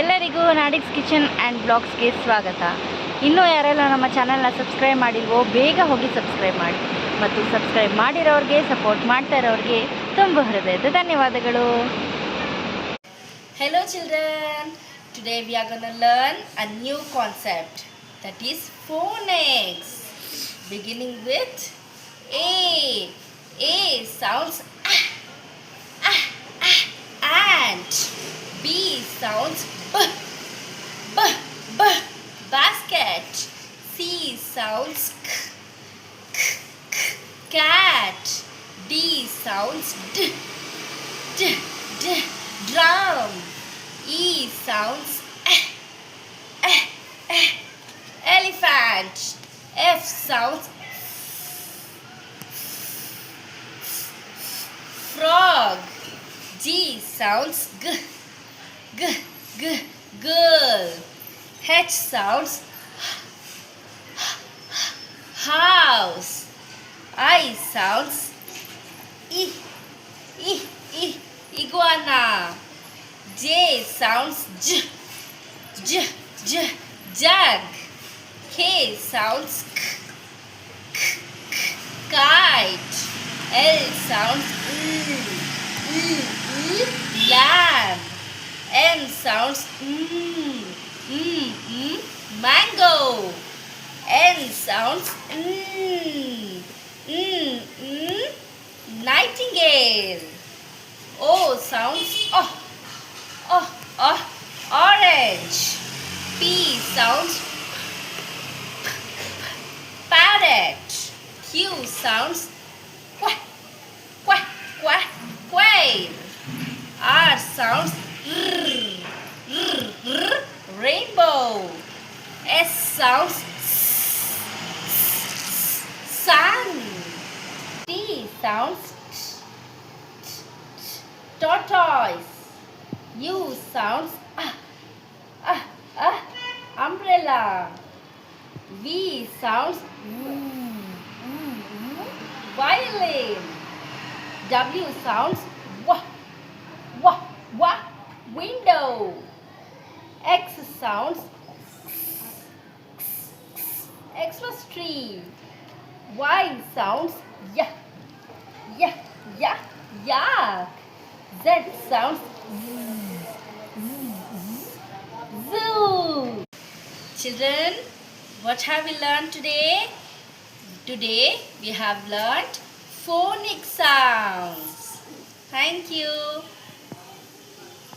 ಎಲ್ಲರಿಗೂ ನಾಡಿಕ್ಸ್ kitchen and ಬ್ಲಾಗ್ಸ್ಗೆ ಸ್ವಾಗತ. ಇನ್ನೂ ಯಾರೆಲ್ಲ ನಮ್ಮ ಚಾನಲ್ನ ಸಬ್ಸ್ಕ್ರೈಬ್ ಮಾಡಿಲ್ವೋ ಬೇಗ ಹೋಗಿ ಸಬ್ಸ್ಕ್ರೈಬ್ ಮಾಡಿ, ಮತ್ತು ಸಬ್ಸ್ಕ್ರೈಬ್ ಮಾಡಿರೋರಿಗೆ, ಸಪೋರ್ಟ್ ಮಾಡ್ತಾ ಇರೋರಿಗೆ ತುಂಬ ಹೃದಯದ ಧನ್ಯವಾದಗಳು. Hello children, today we are going to learn a new concept, that is phonics, beginning with A. A sounds ant. B sounds b, b, b, basket. C sounds k, k, k, cat. D sounds d, d, d, drum. E sounds elephant. F sounds frog. G sounds g, g, g, girl. H sounds house. I sounds I, I, I, iguana. J sounds j, j, j, jug. K sounds k, k, k, kite. L sounds lamb. M sounds mango. N sounds nightingale. O sounds orange. P sounds parrot. Q sounds quack, quack, quack, quail. R sounds rainbow. S sounds sun. T sounds tortoise. U sounds umbrella. V sounds violin. W sounds window. X sounds Xmas tree. Y sounds yak. Z sounds zoo. Children, what have we learned today? Today we have learned phonic sounds. Thank you.